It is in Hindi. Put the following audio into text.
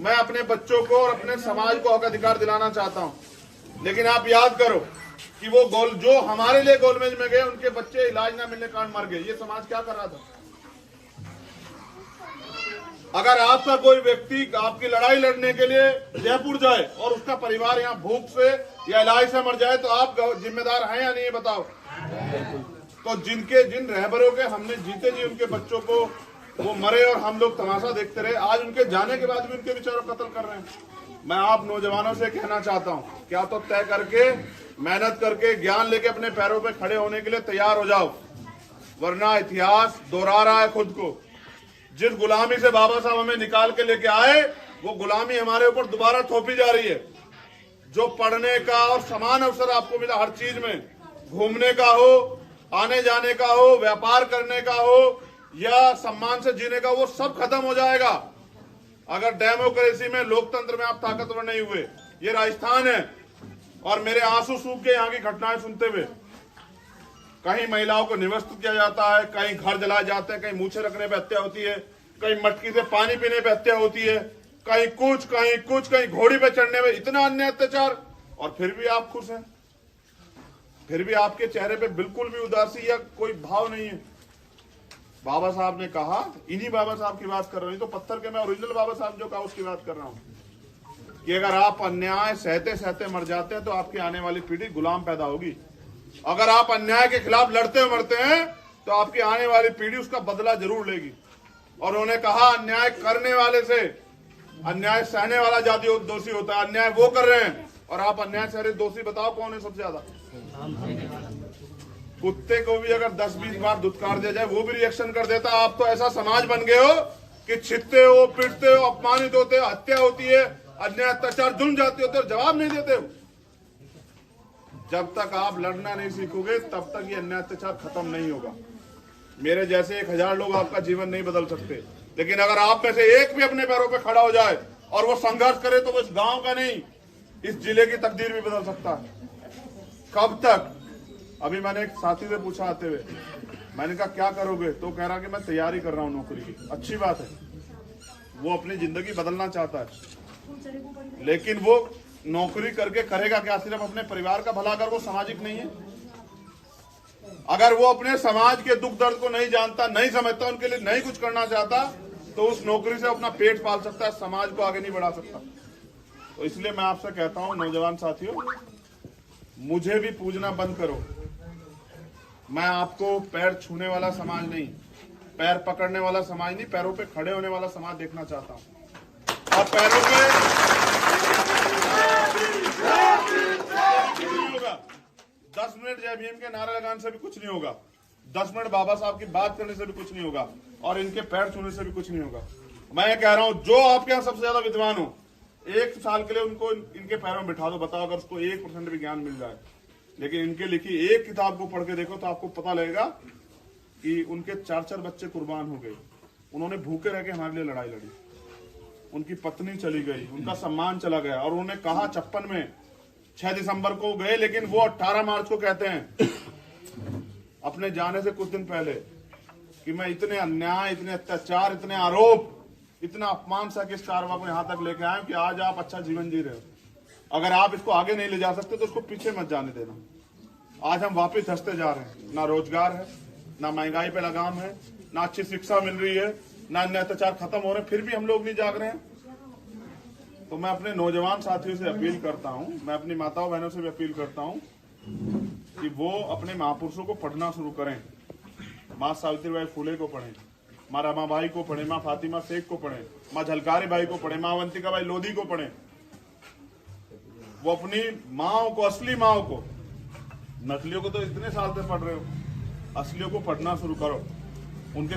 मैं अपने बच्चों को और अपने समाज को हक अधिकार दिलाना चाहता हूं, लेकिन आप याद करो कि वो गोल जो हमारे लिए गोलमेज में गए उनके बच्चे इलाज ना मिलने के कारण मर गए। ये समाज क्या कर रहा था? अगर आपका कोई व्यक्ति आपकी लड़ाई लड़ने के लिए जयपुर जाए और उसका परिवार यहाँ भूख से या इलाज से मर जाए तो आप जिम्मेदार हैं या नहीं, बताओ? तो जिन रहबरों के हमने जीते जी उनके बच्चों को वो मरे और हम लोग तमाशा देखते रहे, आज उनके जाने के बाद भी उनके बेचारों कत्ल कर रहे हैं। मैं आप नौजवानों से कहना चाहता हूं, क्या तो तय करके मेहनत करके ज्ञान लेके अपने पैरों पे खड़े होने के लिए तैयार हो जाओ, वरना इतिहास दोहरा रहा है खुद को। जिस गुलामी से बाबा साहब हमें निकाल के लेके आए वो गुलामी हमारे ऊपर दोबारा थोपी जा रही है। जो पढ़ने का और समान अवसर आपको मिला हर चीज में, घूमने का हो, आने जाने का हो, व्यापार करने का हो या सम्मान से जीने का, वो सब खत्म हो जाएगा अगर डेमोक्रेसी में, लोकतंत्र में आप ताकतवर नहीं हुए। ये राजस्थान है और मेरे आंसू सूख के यहाँ की घटनाएं सुनते हुए, कहीं महिलाओं को निवस्त्र किया जाता है, कहीं घर जलाए जाते हैं, कहीं मूछे रखने पे हत्या होती है, कहीं मटकी से पानी पीने पे हत्या होती है, कहीं कुछ कहीं घोड़ी पे चढ़ने में, इतना अन्य अत्याचार, और फिर भी आप खुश हैं, फिर भी आपके चेहरे पे बिल्कुल भी उदासी या कोई भाव नहीं है। बाबा साहब ने कहा, इन्हीं बाबा साहब की बात कर रहा हूं, तो पत्थर के मैं ओरिजिनल बाबा साहब जो कहा उसकी बात कर रहा हूं कि अगर आप अन्याय सहते सहते मर जाते हैं तो आपकी आने वाली पीढ़ी गुलाम पैदा होगी। अगर आप अन्याय के खिलाफ लड़ते मरते हैं तो आपकी आने वाली पीढ़ी उसका बदला जरूर लेगी। और उन्होंने कहा, अन्याय करने वाले से अन्याय सहने वाला ज्यादा दोषी होता है। अन्याय वो कर रहे हैं और आप अन्याय सह रहे, दोषी बताओ कौन है सबसे ज्यादा? कुत्ते को भी अगर 10-20 बार धुतकार दिया जाए वो भी रिएक्शन कर देता। आप तो ऐसा समाज बन गए हो कि छिदते हो, पीटते हो, अपमानित होते हो, हत्या होती है, अन्याय अत्याचार जुर्म जाती होते हो, जवाब नहीं देते हो। जब तक आप लड़ना नहीं सीखोगे तब तक ये अन्याय अत्याचार खत्म नहीं होगा। मेरे जैसे 1000 लोग आपका जीवन नहीं बदल सकते, लेकिन अगर आप में से एक भी अपने पैरों पे खड़ा हो जाए और वो संघर्ष करे तो वो इस गांव का नहीं, इस जिले की तकदीर भी बदल सकता है। कब तक? अभी मैंने एक साथी से पूछा आते हुए, मैंने कहा क्या करोगे? तो कह रहा कि मैं तैयारी कर रहा हूँ नौकरी की। अच्छी बात है, वो अपनी जिंदगी बदलना चाहता है, लेकिन वो नौकरी करके करेगा क्या? सिर्फ अपने परिवार का भला। अगर वो सामाजिक नहीं है, अगर वो अपने समाज के दुख दर्द को नहीं जानता, नहीं समझता, उनके लिए नहीं कुछ करना चाहता, तो उस नौकरी से अपना पेट पाल सकता है, समाज को आगे नहीं बढ़ा सकता। तो इसलिए मैं आपसे कहता हूं नौजवान साथियों, मुझे भी पूजना बंद करो। मैं आपको पैर छूने वाला समाज नहीं, पैर पकड़ने वाला समाज नहीं, पैरों पे खड़े होने वाला समाज देखना चाहता हूं। और पैरों पे नहीं होगा। 10 मिनट जय भीम के नारा लगाने से भी कुछ नहीं होगा, 10 मिनट बाबा साहब की बात करने से भी कुछ नहीं होगा, और इनके पैर छूने से भी कुछ नहीं होगा। मैं ये कह रहा हूं, जो आपके यहाँ सबसे ज्यादा विद्वान हो, 1 साल के लिए उनको इनके पैरों में बिठा दो, बताओ अगर उसको 1% भी ज्ञान मिल जाए। लेकिन इनके लिखी एक किताब को पढ़ के देखो तो आपको पता लगेगा कि उनके 4-4 बच्चे कुर्बान हो गए। उन्होंने भूखे रह के हमारे लिए लड़ाई लड़ी, उनकी पत्नी चली गई, उनका सम्मान चला गया, और उन्होंने कहा 56 में 6 दिसंबर को गए, लेकिन वो 18 मार्च को कहते हैं अपने जाने से कुछ दिन पहले कि मैं इतने अन्याय, इतने अत्याचार, इतने आरोप, इतना अपमान सा किस कारवा को यहां तक लेके आए कि आज आप अच्छा जीवन जी रहे हो। अगर आप इसको आगे नहीं ले जा सकते तो उसको पीछे मत जाने देना। आज हम वापस धंसते जा रहे हैं, ना रोजगार है, ना महंगाई पे लगाम है, ना अच्छी शिक्षा मिल रही है, ना अन्य अत्याचार खत्म हो रहे हैं, फिर भी हम लोग नहीं जाग रहे हैं। तो मैं अपने नौजवान साथियों से अपील करता हूं, मैं अपनी माताओं बहनों से भी अपील करता हूं कि वो अपने महापुरुषों को पढ़ना शुरू करें। माँ सावित्रीबाई फुले को पढ़ें, माँ रमाबाई को पढ़ें, माँ फातिमा शेख को पढ़ें, माँ झलकारी बाई को पढ़ें, माँ अवंतिका बाई लोधी को पढ़ें। वो अपनी माँओं को, असली माँओं को, नकलियों को तो इतने साल से पढ़ रहे हो, असलियों को पढ़ना शुरू करो। उनके